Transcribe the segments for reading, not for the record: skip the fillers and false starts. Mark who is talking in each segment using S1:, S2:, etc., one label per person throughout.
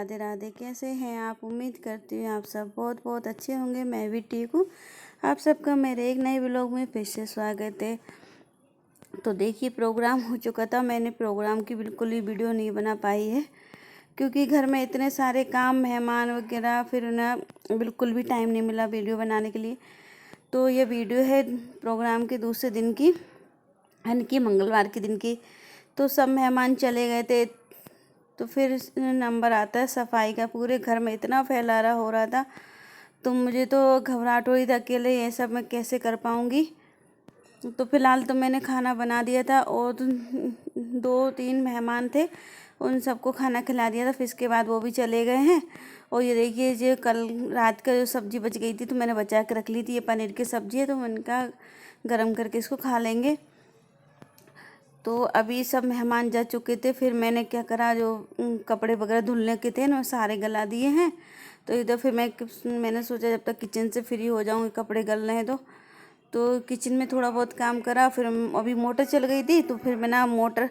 S1: राधे राधे। कैसे हैं आप? उम्मीद करती हूँ आप सब बहुत बहुत अच्छे होंगे। मैं भी ठीक हूँ। आप सबका मेरे एक नए व्लॉग में फिर से स्वागत है। तो देखिए, प्रोग्राम हो चुका था। मैंने प्रोग्राम की बिल्कुल ही वीडियो नहीं बना पाई है क्योंकि घर में इतने सारे काम, मेहमान वगैरह, फिर ना बिल्कुल भी टाइम नहीं मिला वीडियो बनाने के लिए। तो ये वीडियो है प्रोग्राम के दूसरे दिन की, यानी कि मंगलवार के दिन की। तो सब मेहमान चले गए थे, तो फिर नंबर आता है सफाई का। पूरे घर में इतना फैलारा हो रहा था, तो मुझे तो घबराहट हो रही थी, अकेले ये सब मैं कैसे कर पाऊँगी। तो फिलहाल तो मैंने खाना बना दिया था और 2-3 मेहमान थे, उन सबको खाना खिला दिया था। फिर इसके बाद वो भी चले गए हैं। और ये देखिए, जो कल रात का जो सब्ज़ी बच गई थी तो मैंने बचा के रख ली थी। ये पनीर की सब्ज़ी है, तो मैंने कहा गरम करके इसको खा लेंगे। तो अभी सब मेहमान जा चुके थे, फिर मैंने क्या करा, जो कपड़े वगैरह धुलने के थे ना, सारे गला दिए हैं। तो इधर फिर मैंने सोचा जब तक किचन से फ्री हो जाऊँगी, कपड़े गल रहे हैं तो किचन में थोड़ा बहुत काम करा। फिर अभी मोटर चल गई थी, तो फिर मैं ना, मोटर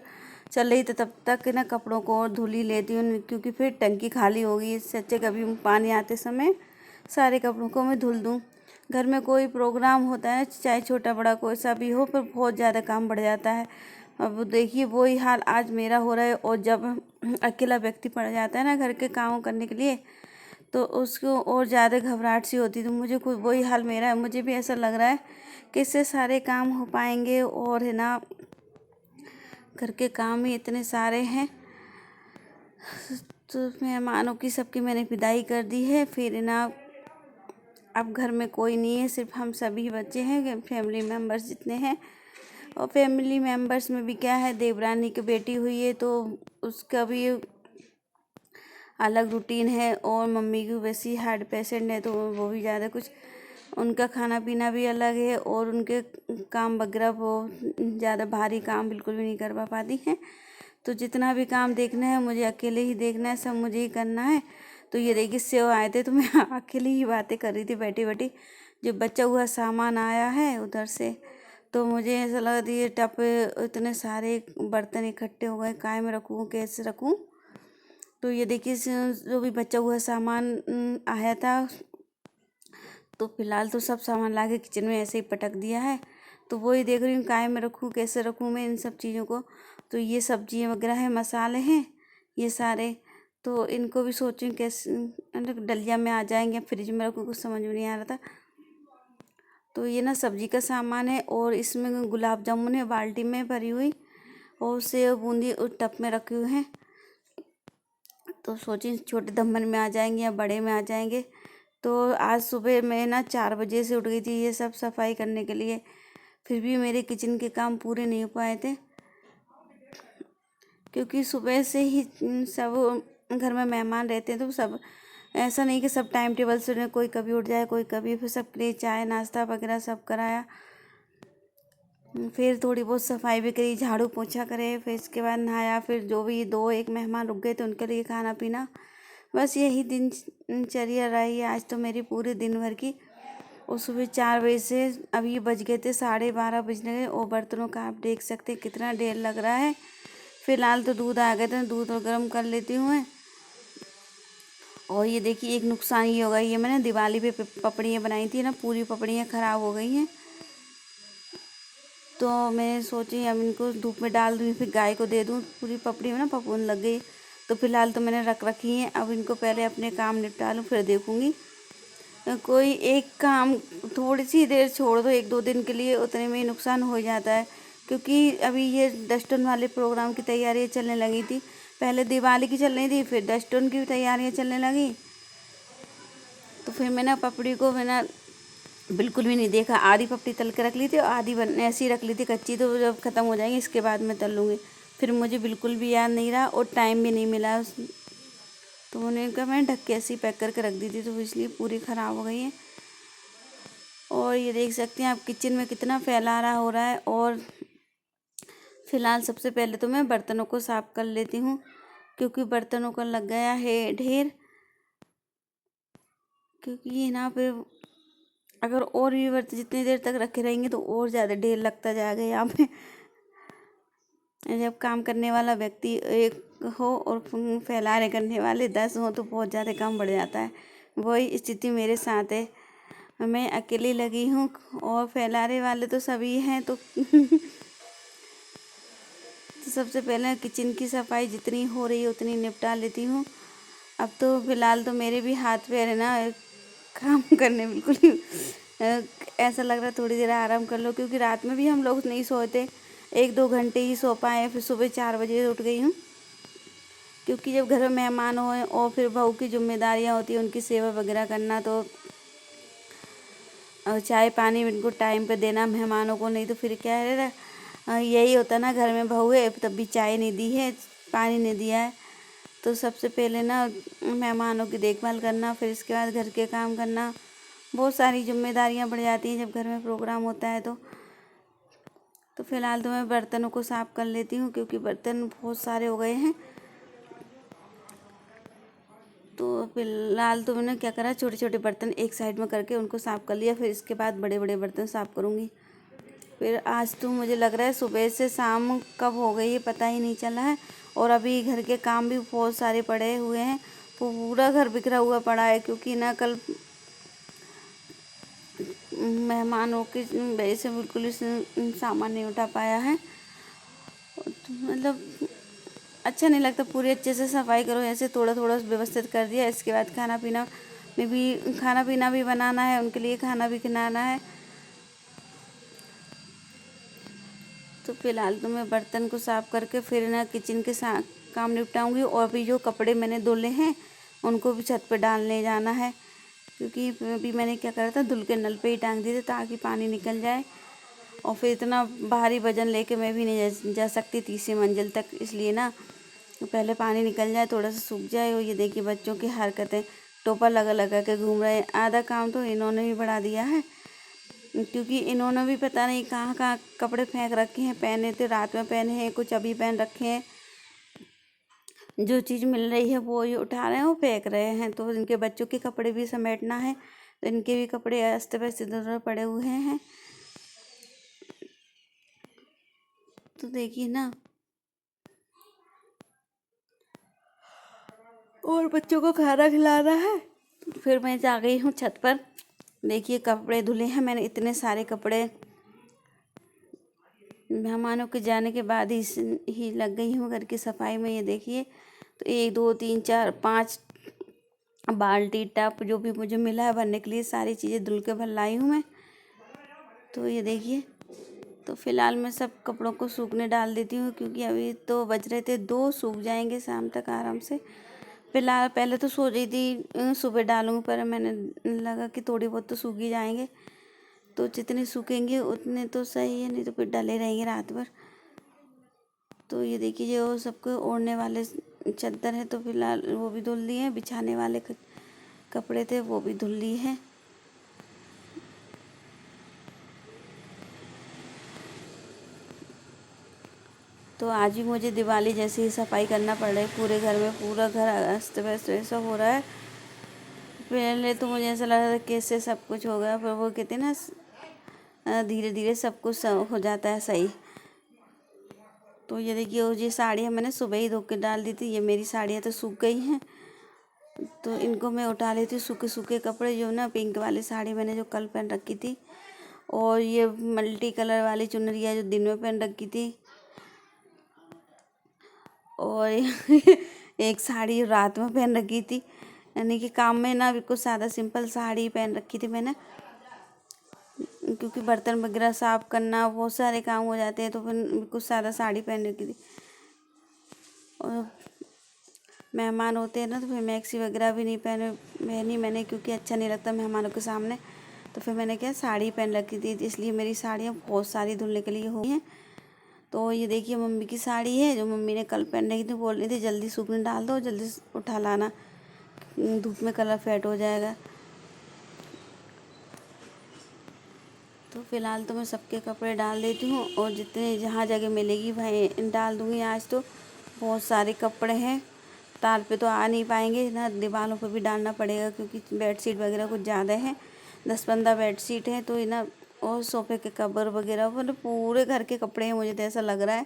S1: चल रही थी तब तक ना कपड़ों को और धुल ही लेती हूँ, क्योंकि फिर टंकी खाली होगी। इससे अच्छा कभी पानी आते समय सारे कपड़ों को मैं धुल दूँ। घर में कोई प्रोग्राम होता है, चाहे छोटा बड़ा कोई सा भी हो, पर बहुत ज़्यादा काम बढ़ जाता है। अब देखिए, वही हाल आज मेरा हो रहा है। और जब अकेला व्यक्ति पड़ जाता है ना घर के कामों करने के लिए, तो उसको और ज़्यादा घबराहट सी होती है। तो मुझे खुद वही हाल मेरा है। मुझे भी ऐसा लग रहा है कि इससे सारे काम हो पाएंगे, और है ना, घर के काम ही इतने सारे हैं। तो मेहमानों की सबकी मैंने विदाई कर दी है। फिर ना, अब घर में कोई नहीं है, सिर्फ हम सभी बच्चे हैं, फैमिली मेम्बर्स जितने हैं। और फैमिली मेम्बर्स में भी क्या है, देवरानी की बेटी हुई है, तो उसका भी अलग रूटीन है। और मम्मी की वैसी हार्ट पेशेंट है, तो वो भी ज़्यादा कुछ, उनका खाना पीना भी अलग है। और उनके काम वगैरह, वो ज़्यादा भारी काम बिल्कुल भी नहीं कर पाती हैं। तो जितना भी काम देखना है मुझे अकेले ही देखना है, सब मुझे ही करना है। तो ये देखिए, सेव आए थे, तो मैं अकेले ही बातें कर रही थी बैठी बैठी। जो बचा हुआ सामान आया है उधर से, तो मुझे ऐसा लगा ये टप, इतने सारे बर्तन इकट्ठे हो गए, काय में रखूँ, कैसे रखूँ। तो ये देखिए, जो भी बचा हुआ सामान आया था, तो फिलहाल तो सब सामान ला के किचन में ऐसे ही पटक दिया है। तो वही देख रही हूँ, काय में रखूँ, कैसे रखूँ मैं इन सब चीज़ों को। तो ये सब्जियाँ वगैरह है, मसाले हैं ये सारे, तो इनको भी सोचूँ कैसे डलिया में आ जाएंगे, फ्रिज में रखूँ, कुछ समझ में नहीं आ रहा था। तो ये ना सब्जी का सामान है, और इसमें गुलाब जामुन है बाल्टी में भरी हुई, और सेव बूंदी उस टब में रखे हुए हैं। तो सोची छोटे धम्मन में आ जाएंगे या बड़े में आ जाएंगे। तो आज सुबह मैं ना 4 बजे से उठ गई थी ये सब सफाई करने के लिए। फिर भी मेरे किचन के काम पूरे नहीं हो पाए थे, क्योंकि सुबह से ही सब घर में मेहमान रहते हैं। तो सब ऐसा नहीं कि सब टाइम टेबल से, कोई कभी उठ जाए कोई कभी। फिर सबके लिए चाय नाश्ता वगैरह सब कराया। फिर थोड़ी बहुत सफाई भी करी, झाड़ू पोछा करे। फिर इसके बाद नहाया। फिर जो भी 2-1 मेहमान रुक गए थे उनके लिए खाना पीना। बस यही दिनचर्या रही है आज तो मेरी पूरे दिन भर की। और सुबह 4 बजे से अभी बज गए थे 12:30 बजने गए। और बर्तनों का आप देख सकते हैं कितना ढेर लग रहा है। फिलहाल तो दूध आ गए थे, दूध और गर्म कर लेती हूँ मैं। और ये देखिए, एक नुकसान ये होगा, ये मैंने दिवाली पे पपड़ियाँ बनाई थी ना, पूरी पपड़ियाँ ख़राब हो गई हैं। तो मैं सोची अब इनको धूप में डाल दूँ, फिर गाय को दे दूँ। पूरी पपड़ी में ना फफूंद लग गई। तो फिलहाल तो मैंने रख रखी हैं। अब इनको पहले अपने काम निपटा लूँ, फिर देखूँगी। कोई एक काम थोड़ी सी देर छोड़ दो, 1-2 दिन के लिए, उतने में ही नुकसान हो जाता है। क्योंकि अभी ये डस्टोन वाले प्रोग्राम की तैयारियाँ चलने लगी थी। पहले दिवाली की चल रही थी, फिर डस्टोन की तैयारियाँ चलने लगी। तो फिर मैंने पपड़ी को मैंने बिल्कुल भी नहीं देखा। आधी पपड़ी तल के रख ली थी और आधी ऐसी रख ली थी कच्ची। तो जब ख़त्म हो जाएंगी इसके बाद मैं तल लूँगी। फिर मुझे बिल्कुल भी याद नहीं रहा और टाइम भी नहीं मिला। तो उन्होंने कहा, मैंने ढक के ऐसी पैक करके रख दी थी, तो इसलिए पूरी ख़राब हो गई है। और ये देख सकते हैं आप किचन में कितना फैलारा हो रहा है। और फिलहाल सबसे पहले तो मैं बर्तनों को साफ़ कर लेती हूँ, क्योंकि बर्तनों का लग गया है ढेर। क्योंकि ये ना, फिर अगर और भी बर्तन जितनी देर तक रखे रहेंगे तो और ज़्यादा ढेर लगता जाएगा यहाँ पे। जब काम करने वाला व्यक्ति एक हो और फैलाने करने वाले 10 हो तो बहुत ज़्यादा काम बढ़ जाता है। वही स्थिति मेरे साथ है, मैं अकेली लगी हूँ और फैलाने वाले तो सभी हैं। तो तो सबसे पहले किचन की सफाई जितनी हो रही है उतनी निपटा लेती हूँ। अब तो फ़िलहाल तो मेरे भी हाथ पैर है ना काम करने बिल्कुल ही ऐसा लग रहा है थोड़ी देर आराम कर लो, क्योंकि रात में भी हम लोग नहीं सोते, 1-2 घंटे ही सो पाए। फिर सुबह 4 बजे उठ गई हूँ, क्योंकि जब घर में मेहमान हो और फिर बहू की जिम्मेदारियाँ होती हैं, उनकी सेवा वगैरह करना, तो चाय पानी इनको टाइम पे देना मेहमानों को। नहीं तो फिर क्या है, यही होता ना, घर में बहू है तब भी चाय नहीं दी है, पानी नहीं दिया है। तो सबसे पहले ना मेहमानों की देखभाल करना, फिर इसके बाद घर के काम करना, बहुत सारी जिम्मेदारियां बढ़ जाती हैं जब घर में प्रोग्राम होता है। तो फ़िलहाल तो मैं बर्तनों को साफ़ कर लेती हूँ, क्योंकि बर्तन बहुत सारे हो गए हैं। तो फ़िलहाल तो मैंने क्या करा, छोटे छोटे बर्तन एक साइड में करके उनको साफ़ कर लिया, फिर इसके बाद बड़े बड़े बर्तन साफ़ करूँगी। फिर आज तो मुझे लग रहा है सुबह से शाम कब हो गई है पता ही नहीं चला है, और अभी घर के काम भी बहुत सारे पड़े हुए हैं। पूरा घर बिखरा हुआ पड़ा है, क्योंकि ना कल मेहमानों की वजह से बिल्कुल सामान नहीं उठा पाया है। तो मतलब अच्छा नहीं लगता, पूरी अच्छे से सफाई करो, ऐसे थोड़ा थोड़ा व्यवस्थित कर दिया। इसके बाद खाना पीना भी बनाना है, उनके लिए खाना भी खिलाना है। तो फिलहाल तो मैं बर्तन को साफ़ करके फिर ना किचन के काम निपटाऊंगी। और अभी जो कपड़े मैंने धुले हैं उनको भी छत पे डालने जाना है, क्योंकि अभी मैंने क्या करा था, धुल के नल पे ही टांग दिए थे ताकि पानी निकल जाए। और फिर इतना भारी वजन लेके मैं भी नहीं जा सकती तीसरी मंजिल तक, इसलिए ना पहले पानी निकल जाए, थोड़ा सा सूख जाए। और ये देखिए बच्चों की हरकतें, टोपा लगा लगा के घूम रहे हैं। आधा काम तो इन्होंने भी बढ़ा दिया है, क्योंकि इन्होंने भी पता नहीं कहाँ कहाँ कपड़े फेंक रखे हैं। पहने थे रात में पहने हैं, कुछ अभी पहन रखे हैं। जो चीज़ मिल रही है वो ही उठा रहे हैं और फेंक रहे हैं। तो इनके बच्चों के कपड़े भी समेटना है, तो इनके भी कपड़े अस्त व्यस्त इधर उधर पड़े हुए हैं। तो देखिए ना, और बच्चों को खाना खिलाना है। फिर मैं जा गई हूँ छत पर। देखिए कपड़े धुले हैं मैंने, इतने सारे कपड़े मेहमानों के जाने के बाद ही लग गई हूँ घर की सफाई में। ये देखिए, तो 1 2 3 4 5 बाल्टी टब जो भी मुझे मिला है भरने के लिए, सारी चीज़ें धुल के भर लाई हूँ मैं। तो ये देखिए, तो फिलहाल मैं सब कपड़ों को सूखने डाल देती हूँ, क्योंकि अभी तो बज रहे थे 2, सूख जाएंगे शाम तक आराम से। फिलहाल पहले तो सोच रही थी सुबह डालूंगी, पर मैंने लगा कि थोड़ी बहुत तो सूख ही जाएंगे, तो जितने सूखेंगे उतने तो सही है, नहीं तो फिर डले रहेंगे रात भर। तो ये देखिए, जो सबको ओढ़ने वाले चादर है तो फिलहाल वो भी धुल लिए हैं, बिछाने वाले कपड़े थे वो भी धुल लिए हैं। तो आज भी मुझे दिवाली जैसी ही सफाई करना पड़ रहा है पूरे घर में, पूरा घर अस्त व्यस्त ऐसा हो रहा है। पहले तो मुझे ऐसा लग रहा था कैसे सब कुछ हो गया, पर वो कहते हैं ना धीरे धीरे सब कुछ हो जाता है सही। तो ये देखिए, वो ये साड़ियाँ मैंने सुबह ही धो के डाल दी थी, ये मेरी साड़ियाँ तो सूख गई हैं। तो इनको मैं उठा लेती हूँ, सूखे सूखे कपड़े। जो ना पिंक वाली साड़ी मैंने जो कल पहन रखी थी, और ये मल्टी कलर वाली चुनरिया जो दिन में पहन रखी थी, और एक साड़ी रात में पहन रखी थी। यानी कि काम में ना बिल्कुल सादा सिंपल साड़ी पहन रखी थी मैंने, क्योंकि बर्तन वगैरह साफ़ करना बहुत सारे काम हो जाते हैं, तो फिर बिल्कुल सादा साड़ी पहन रखी थी। और मेहमान होते हैं ना, तो फिर मैक्सी वगैरह भी नहीं पहनी मैंने, क्योंकि अच्छा नहीं लगता मेहमानों के सामने। तो फिर मैंने क्या साड़ी पहन रखी थी, इसलिए मेरी साड़ियाँ बहुत सारी धुलने के लिए हो गई हैं। तो ये देखिए मम्मी की साड़ी है, जो मम्मी ने कल पहन रखी थी, बोल रही थी जल्दी सूखने डाल दो, जल्दी उठा लाना, धूप में कलर फेड हो जाएगा। तो फिलहाल तो मैं सबके कपड़े डाल देती हूँ, और जितने जहाँ जगह मिलेगी भाई डाल दूँगी। आज तो बहुत सारे कपड़े हैं, तार पे तो आ नहीं पाएंगे ना, दीवारों पे भी डालना पड़ेगा, क्योंकि बेडशीट वगैरह कुछ ज़्यादा है, 10-15 बेडशीट है। तो ना, और सोफे के कवर वगैरह, मतलब पूरे घर के कपड़े हैं, मुझे तो ऐसा लग रहा है।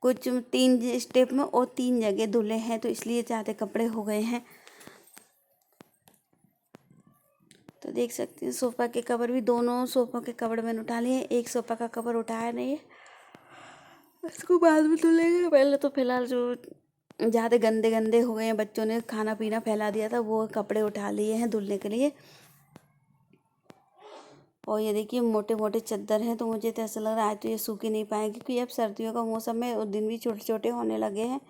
S1: कुछ 3 स्टेप में और 3 जगह धुले हैं, तो इसलिए ज़्यादा कपड़े हो गए हैं। तो देख सकते हैं सोफ़ा के कवर भी, दोनों सोफ़ा के कवर मैंने उठा लिए हैं। एक सोफ़ा का कवर उठाया नहीं है, इसको बाद में धुलेंगे। पहले तो फिलहाल जो ज़्यादा गंदे गंदे हो गए हैं, बच्चों ने खाना पीना फैला दिया था, वो कपड़े उठा लिए हैं धुलने के लिए। और ये देखिए मोटे मोटे चादर हैं, तो मुझे तो ऐसा लग रहा है तो ये सूख ही नहीं पाएंगे, क्योंकि अब सर्दियों का मौसम है और दिन भी छोटे छोटे होने लगे हैं।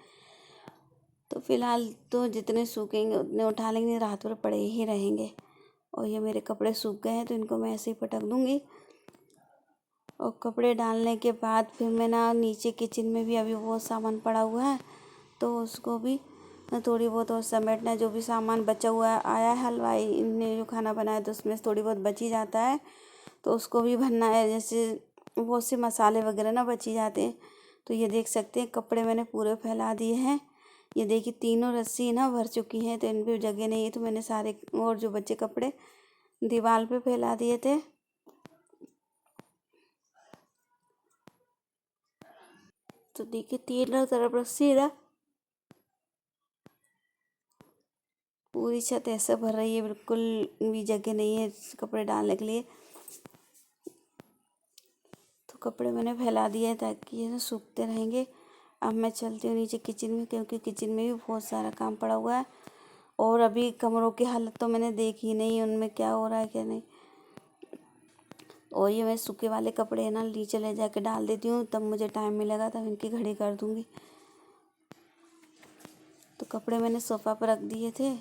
S1: तो फिलहाल तो जितने सूखेंगे उतने उठा लेंगे, रात भर पड़े ही रहेंगे। और ये मेरे कपड़े सूख गए हैं, तो इनको मैं ऐसे ही पटक दूँगी। और कपड़े डालने के बाद फिर मैं ना नीचे किचन में भी अभी बहुत सामान पड़ा हुआ है, तो उसको भी थोड़ी बहुत और समेटना है। जो भी सामान बचा हुआ आया है, हलवाई ने जो खाना बनाया तो उसमें से थोड़ी बहुत बच ही जाता है, तो उसको भी भरना है। जैसे बहुत से मसाले वगैरह ना बच ही जाते हैं। तो ये देख सकते हैं कपड़े मैंने पूरे फैला दिए हैं। ये देखिए तीनों रस्सी ना भर चुकी हैं, तो इन पर जगह नहीं है, तो मैंने सारे और जो बचे कपड़े दीवार पे फैला दिए थे। तो देखिए तीनों तरफ रस्सी ना पूरी छत ऐसा भर रही है, बिल्कुल भी जगह नहीं है कपड़े डालने के लिए। तो कपड़े मैंने फैला दिए हैं ताकि ये ना सूखते रहेंगे। अब मैं चलती हूँ नीचे किचन में, क्योंकि किचन में भी बहुत सारा काम पड़ा हुआ है। और अभी कमरों की हालत तो मैंने देखी नहीं, उनमें क्या हो रहा है क्या नहीं। और ये मैं सूखे वाले कपड़े ना नीचे ले जाके डाल देती हूँ, तब मुझे टाइम मिलेगा तब इनकी घड़ी कर दूँगी। तो कपड़े मैंने सोफ़ा पर रख दिए थे।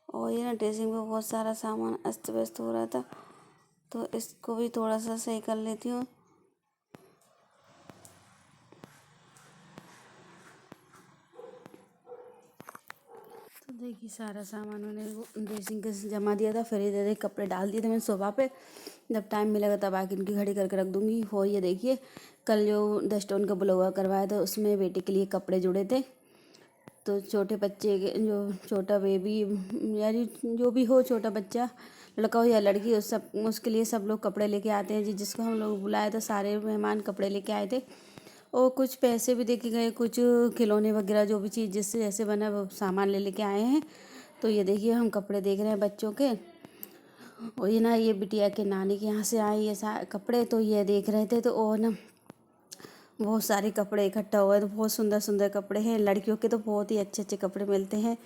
S1: और ये ना ड्रेसिंग में बहुत सारा सामान अस्त व्यस्त हो रहा था, तो इसको भी थोड़ा सा सही कर लेती हूँ। तो देखिए सारा सामान मैंने ड्रेसिंग के जमा दिया था, फिर इधर कपड़े डाल दिए थे मैंने सोफ़ा पे। जब टाइम मिलेगा तब आके इनकी घड़ी करके रख दूँगी। और ये देखिए कल जो डस्टोन का ब्लोवर करवाया था उसमें बेटे के लिए कपड़े जुड़े थे। तो छोटे बच्चे के जो छोटा बेबी या जो भी हो, छोटा बच्चा लड़का हो या लड़की, उस सब उसके लिए सब लोग कपड़े लेके आते हैं जी। जिसको हम लोग बुलाए थे सारे मेहमान कपड़े लेके आए थे। और कुछ पैसे भी दे के गए, कुछ खिलौने वगैरह जो भी चीज़ जिससे जैसे बना वो सामान ले लेके आए हैं। तो ये देखिए हम कपड़े देख रहे हैं बच्चों के। और ये ना ये बिटिया के नानी के यहाँ से आए ये कपड़े, तो ये देख रहे थे। तो और ना बहुत सारे कपड़े इकट्ठा हुआ है, तो बहुत सुंदर सुंदर कपड़े हैं। लड़कियों के तो बहुत ही अच्छे अच्छे कपड़े मिलते हैं,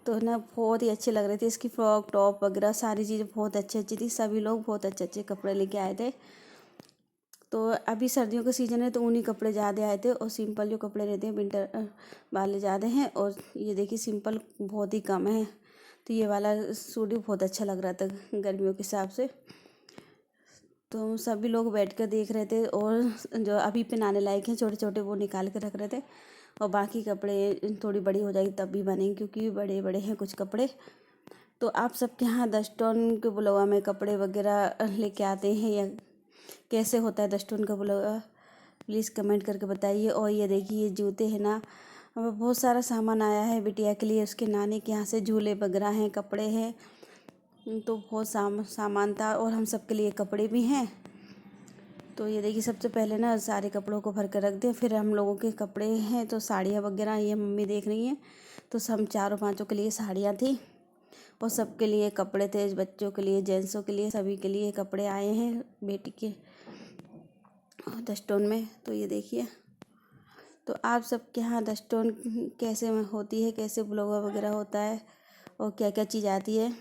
S1: तो ना बहुत ही अच्छे लग रहे थे। इसकी फ्रॉक टॉप वगैरह सारी चीज़ें बहुत अच्छी अच्छी थी। सभी लोग बहुत अच्छे अच्छे कपड़े लेके आए थे। तो अभी सर्दियों का सीज़न है, तो उन्हीं कपड़े ज़्यादा आए थे। और सिंपल जो कपड़े रहते हैं विंटर वाले ज़्यादा हैं। और ये देखिए सिंपल बहुत ही कम है। तो ये वाला सूट भी बहुत अच्छा लग रहा था गर्मियों के हिसाब से। तो सभी लोग बैठ कर देख रहे थे, और जो अभी पहनाने लायक हैं छोटे छोटे वो निकाल कर रख रहे थे। और बाकी कपड़े थोड़ी बड़ी हो जाएगी तब भी बनेंगे, क्योंकि बड़े बड़े हैं कुछ कपड़े। तो आप सबके यहाँ डस्टोन के बुलवा में कपड़े वगैरह लेके आते हैं, या कैसे होता है डस्टोन का बुलवा, प्लीज़ कमेंट करके बताइए। और ये देखिए ये जूते हैं ना, बहुत सारा सामान आया है बिटिया के लिए, उसके नानी के यहाँ से झूले वगैरह हैं, कपड़े हैं। तो बहुत सामान था, और हम सब के लिए कपड़े भी हैं। तो ये देखिए सबसे पहले ना सारे कपड़ों को भर कर रख दें, फिर हम लोगों के कपड़े हैं। तो साड़ियाँ वगैरह ये मम्मी देख रही हैं। तो हम चारों पाँचों के लिए साड़ियाँ थी, और सबके लिए कपड़े थे, बच्चों के लिए जेंट्सों के लिए सभी के लिए कपड़े आए हैं बेटी के डस्टोन में। तो ये देखिए, तो आप सबके यहाँ डस्टोन कैसे होती है, कैसे ब्लोवर वगैरह होता है, और क्या क्या चीज़ आती है,